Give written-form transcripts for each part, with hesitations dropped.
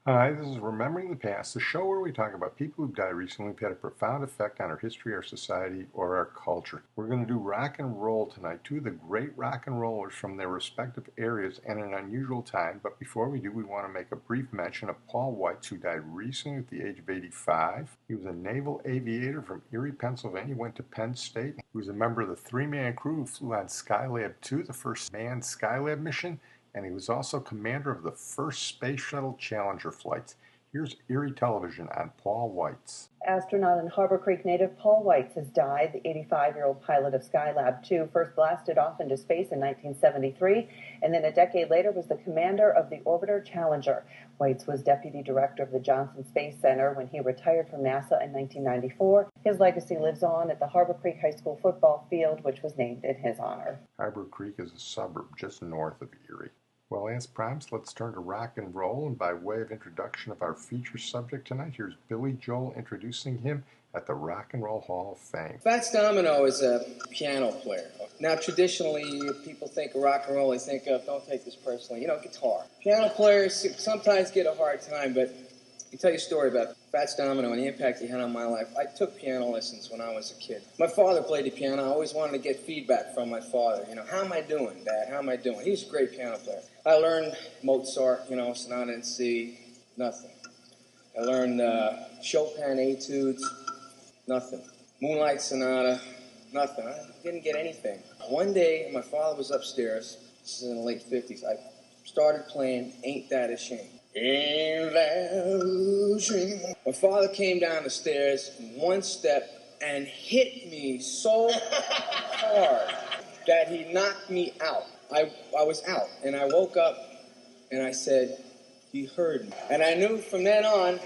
Hi, this is Remembering the Past, the show where we talk about people who've died recently who've had a profound effect on our history, our society, or our culture. We're going to do rock and roll tonight, two of the great rock and rollers from their respective areas and an unusual time. But before we do, we want to make a brief mention of Paul Weitz, who died recently at the age of 85. He was a naval aviator from Erie, Pennsylvania, went to Penn State. He was a member of the three-man crew who flew on Skylab 2, the first manned Skylab mission, and he was also commander of the first Space Shuttle Challenger flights. Here's Erie Television on Paul Weitz. Astronaut and Harbor Creek native Paul Weitz has died. The 85-year-old pilot of Skylab 2 first blasted off into space in 1973, and then a decade later was the commander of the Orbiter Challenger. Weitz was deputy director of the Johnson Space Center when he retired from NASA in 1994. His legacy lives on at the Harbor Creek High School football field, which was named in his honor. Harbor Creek is a suburb just north of Erie. Well, as promised, let's turn to rock and roll, and by way of introduction of our feature subject tonight, here's Billy Joel introducing him at the Rock and Roll Hall of Fame. Fats Domino is a piano player. Now, traditionally, people think of rock and roll, they think of, don't take this personally, guitar. Piano players sometimes get a hard time, but I'll tell you a story about Fats Domino and the impact he had on my life. I took piano lessons when I was a kid. My father played the piano. I always wanted to get feedback from my father. How am I doing, Dad? How am I doing? He was a great piano player. I learned Mozart, Sonata in C, nothing. I learned Chopin etudes, nothing. Moonlight Sonata, nothing. I didn't get anything. One day, my father was upstairs. This is in the late 50s. I started playing Ain't That a Shame. Ain't that a shame. My father came down the stairs in one step and hit me so hard that he knocked me out. I was out, and I woke up, and I said, he heard me. And I knew from then on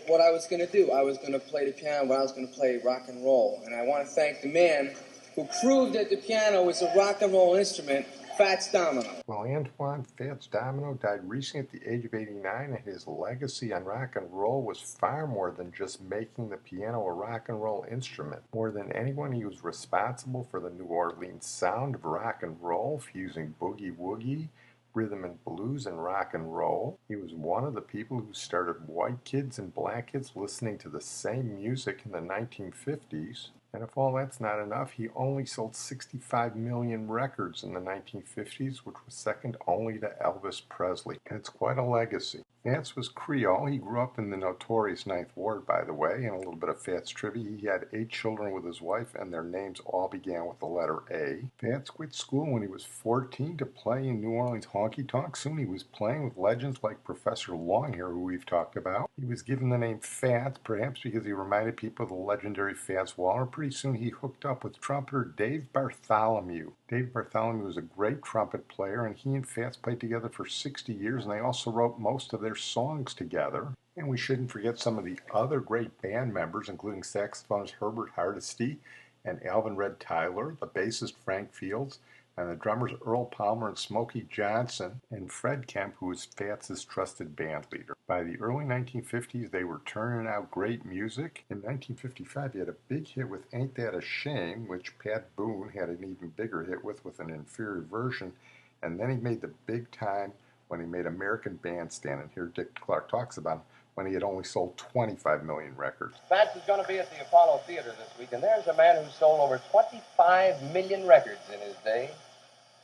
what I was going to do. I was going to play the piano, but I was going to play rock and roll. And I want to thank the man who proved that the piano is a rock and roll instrument, Fats Domino. Well, Antoine Fats Domino died recently at the age of 89, and his legacy on rock and roll was far more than just making the piano a rock and roll instrument. More than anyone, he was responsible for the New Orleans sound of rock and roll, fusing boogie-woogie, rhythm and blues, and rock and roll. He was one of the people who started white kids and black kids listening to the same music in the 1950s. And if all that's not enough, he only sold 65 million records in the 1950s, which was second only to Elvis Presley. And it's quite a legacy. Fats was Creole. He grew up in the notorious Ninth Ward, by the way, and a little bit of Fats trivia. He had 8 children with his wife, and their names all began with the letter A. Fats quit school when he was 14 to play in New Orleans honky-tonk. Soon he was playing with legends like Professor Longhair, who we've talked about. He was given the name Fats, perhaps because he reminded people of the legendary Fats Waller. Pretty soon he hooked up with trumpeter Dave Bartholomew. Dave Bartholomew was a great trumpet player, and he and Fats played together for 60 years, and they also wrote most of their songs together. And we shouldn't forget some of the other great band members, including saxophonist Herbert Hardesty and Alvin Red Tyler, the bassist Frank Fields, and the drummers Earl Palmer and Smokey Johnson, and Fred Kemp, who was Fats' trusted band leader. By the early 1950s, they were turning out great music. In 1955, he had a big hit with Ain't That a Shame, which Pat Boone had an even bigger hit with an inferior version. And then he made the big time when he made American Bandstand. And here Dick Clark talks about him when he had only sold 25 million records. Fats is going to be at the Apollo Theater this week, and there's a man who sold over 25 million records in his day.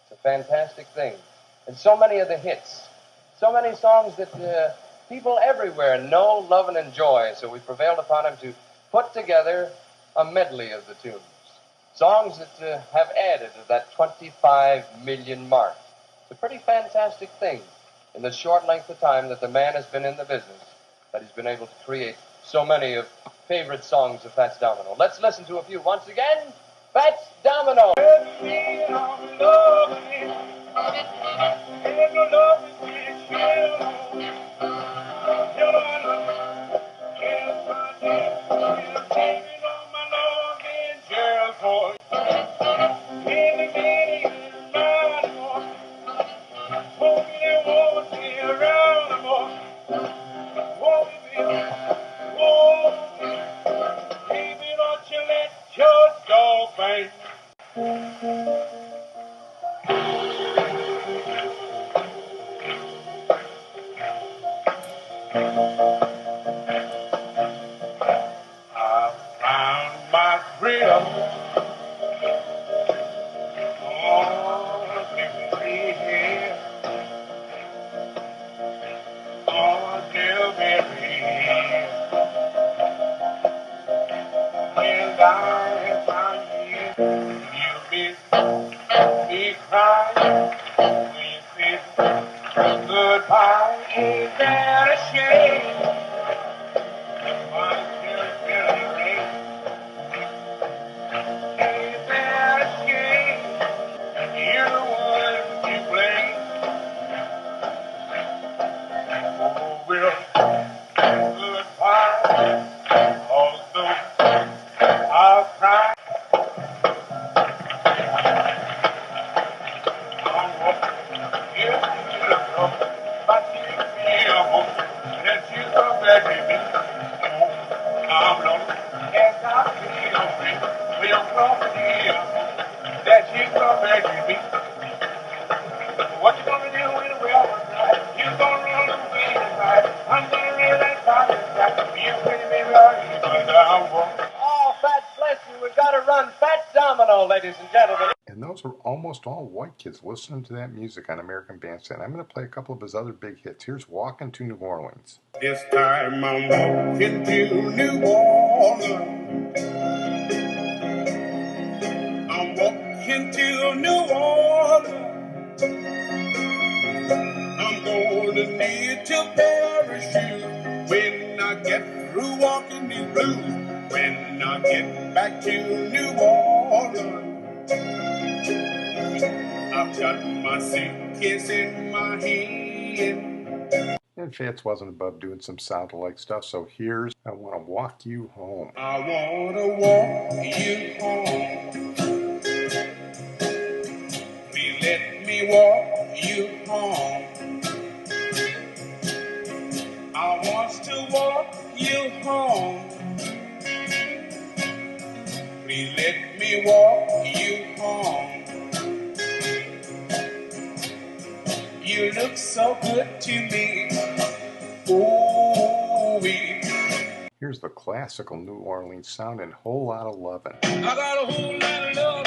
It's a fantastic thing. And so many of the hits, so many songs that people everywhere know, love, and enjoy. So we prevailed upon him to put together a medley of the tunes. Songs that have added to that 25 million mark. It's a pretty fantastic thing in the short length of time that the man has been in the business, that he's been able to create so many of favorite songs of Fats Domino. Let's listen to a few once again. Fats Domino. I found my freedom. Oh, give me here. Oh, give me here. And I found you. You miss me crying. We said goodbye. Ain't that a shame? My children rain. Ain't that a shame? You're the one to blame. Oh, well, goodbye. Although I'll cry, I'm walking here to the door. But you feel that you come back with me. Oh, I'm lonely as I feel free. We'll cross here that you come back with me. What you gonna do when the well runs dry? You gonna run away tonight. I'm gonna run that fire inside. You pretty baby, but I'm walking. Oh, Fats bless you. We've got to run Fats Domino, ladies and gentlemen. And those are almost all white kids listening to that music on American Bandstand. I'm going to play a couple of his other big hits. Here's Walking to New Orleans. This time I'm walking to New Orleans. I'm walking to New Orleans. I'm gonna need to parachute when I get through walking these blues. When I get back to New Orleans, I've got my suitcase in my hand. And Fats wasn't above doing some sound-alike stuff, so here's I Want to Walk You Home. I wanna walk you home. Please let me walk you home. I want to walk you home. Please let me walk you home. You look so good to me. Ooh-wee. Here's the classical New Orleans sound and Whole Lot of Lovin'. I got a whole lot of love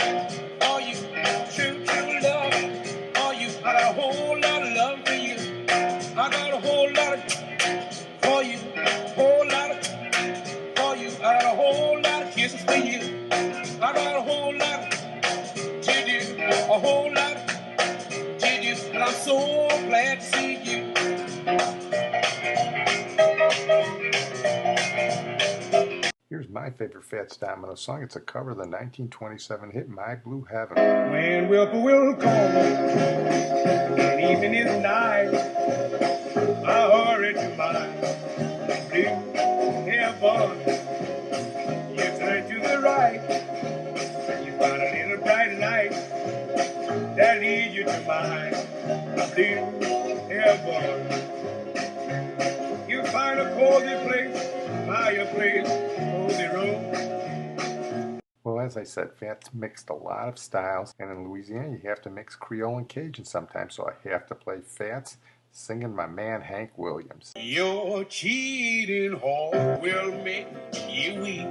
for you. True, true love for you. I got a whole lot of love for you. I got a whole lot of for you. Whole lot of for you. I got a whole lot of kisses for you. I got a whole lot to do. A whole lot to do. And I'm so glad to see you. Here's my favorite Fats Domino song. It's a cover of the 1927 hit My Blue Heaven. When will come, and even in the night, I hurry to my blue heaven. You turn to the right, you find a little bright light that leads you to my blue heaven. You find a cozy place, fireplace, cozy room. Well, as I said, Fats mixed a lot of styles, and in Louisiana you have to mix Creole and Cajun sometimes, so I have to play Fats singing my man Hank Williams. Your cheating heart will make you weep.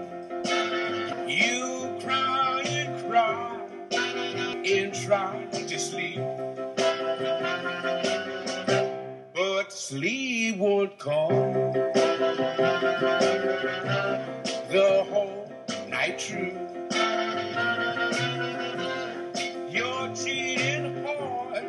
You cry and cry and try to sleep, but sleep won't come the whole night through. Your cheating heart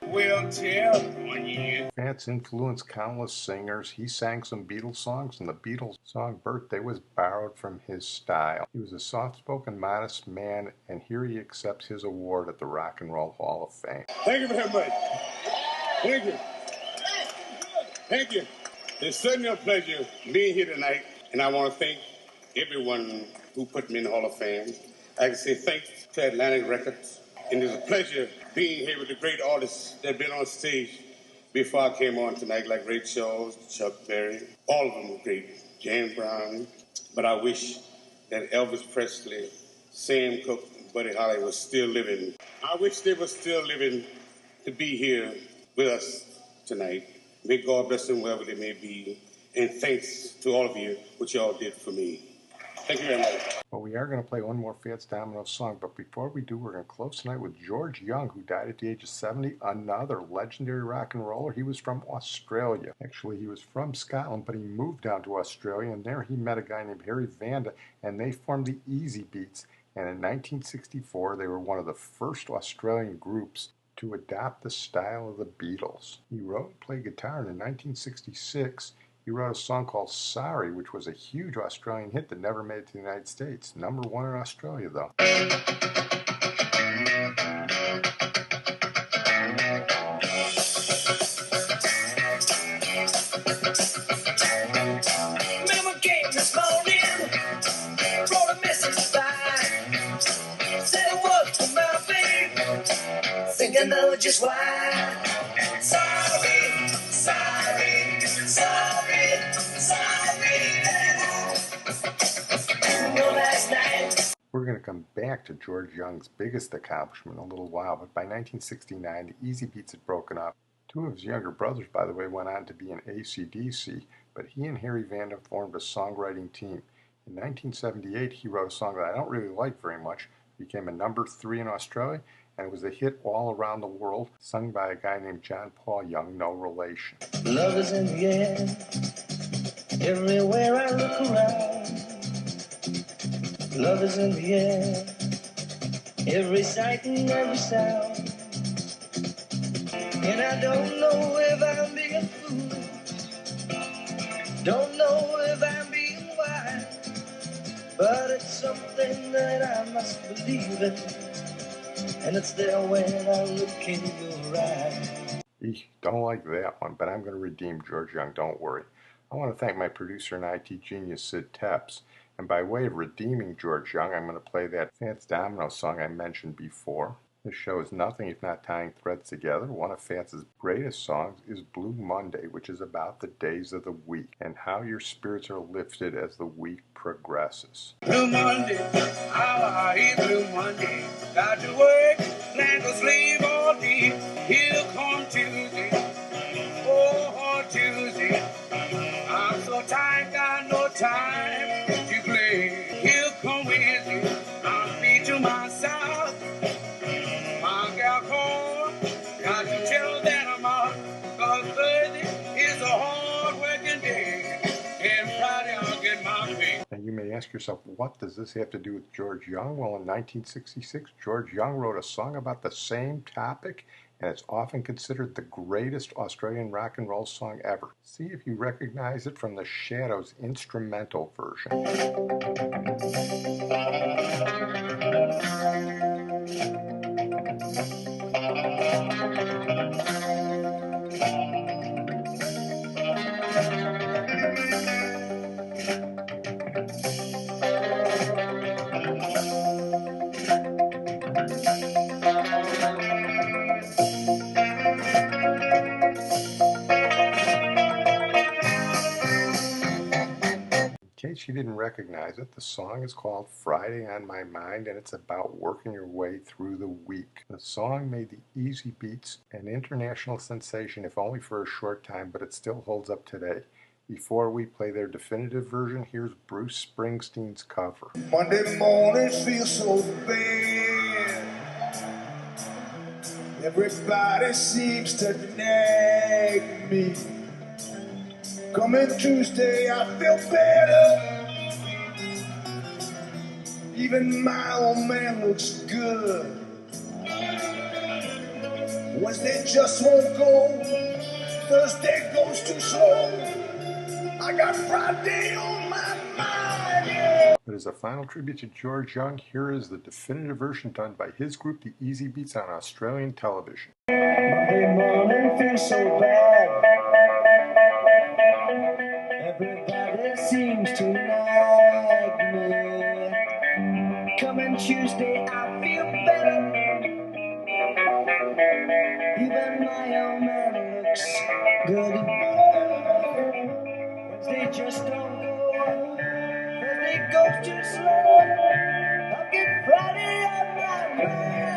will tell on you. Fats influenced countless singers. He sang some Beatles songs, and the Beatles song Birthday was borrowed from his style. He was a soft-spoken, modest man, and here he accepts his award at the Rock and Roll Hall of Fame. Thank you very much. Thank you. Thank you. It's certainly a pleasure being here tonight, and I want to thank everyone who put me in the Hall of Fame. I can say thanks to Atlantic Records, and it's a pleasure being here with the great artists that have been on stage before I came on tonight, like Ray Charles, Chuck Berry. All of them were great. James Brown. But I wish that Elvis Presley, Sam Cooke, and Buddy Holly was still living. I wish they were still living to be here with us tonight. May God bless them wherever they may be. And thanks to all of you, what y'all did for me. Thank you very much. Well, we are going to play one more Fats Domino song, but before we do, we're going to close tonight with George Young, who died at the age of 70, another legendary rock and roller. He was from Australia. Actually, he was from Scotland, but he moved down to Australia, and there he met a guy named Harry Vanda, and they formed the Easybeats. And in 1964, they were one of the first Australian groups to adopt the style of the Beatles. He wrote and played guitar, and in 1966, he wrote a song called Sorry, which was a huge Australian hit that never made it to the United States. Number one in Australia, though. Mama came this morning, wrote a message back, said it was for my babe, think I know just why. Sorry, sorry, sorry, sorry. Last night. We're going to come back to George Young's biggest accomplishment in a little while, but by 1969, the Easybeats had broken up. Two of his younger brothers, by the way, went on to be in AC/DC, but he and Harry Vanda formed a songwriting team. In 1978, he wrote a song that I don't really like very much. It became a number 3 in Australia, and it was a hit all around the world, sung by a guy named John Paul Young, no relation. Love is in the air, everywhere I look around. Love is in the air, every sight and every sound. And I don't know if I'm being foolish, don't know if I'm being wise, but it's something that I must believe in, and it's there when I look in your eyes. Eek, don't like that one, but I'm going to redeem George Young, don't worry. I want to thank my producer and IT genius, Sid Tepps. And by way of redeeming George Young, I'm going to play that Fats Domino song I mentioned before. This show is nothing if not tying threads together. One of Fats's greatest songs is Blue Monday, which is about the days of the week and how your spirits are lifted as the week progresses. Blue Monday, how I hate Blue Monday. Got to work, plan to sleep all day. Here come Tuesday, oh Tuesday. I'm so tired, got no time to play. Here come Wednesday, I'm free to myself. My gal called, got to tell that I'm out. 'Cause Thursday is a hard working day, and Friday I'll get my pay. Now you may ask yourself, what does this have to do with George Young? Well, in 1966, George Young wrote a song about the same topic, and it's often considered the greatest Australian rock and roll song ever. See if you recognize it from the Shadows instrumental version. In case you didn't recognize it, the song is called Friday on My Mind, and it's about working your way through the week. The song made the Easybeats an international sensation, if only for a short time, but it still holds up today. Before we play their definitive version, here's Bruce Springsteen's cover. Monday morning feels so bad. Everybody seems to nag me. Coming Tuesday, I feel better. Even my old man looks good. Wednesday just won't go. Thursday goes too slow. I got Friday on my mind. Yeah. But as a final tribute to George Young, here is the definitive version done by his group, the Easybeats, on Australian television. Monday morning feels so bad. Everybody seems to nag me. Coming Tuesday, I feel better. Even my old man looks good. Wednesday just don't go. Thursday goes too slow. I'll get Friday on my mind.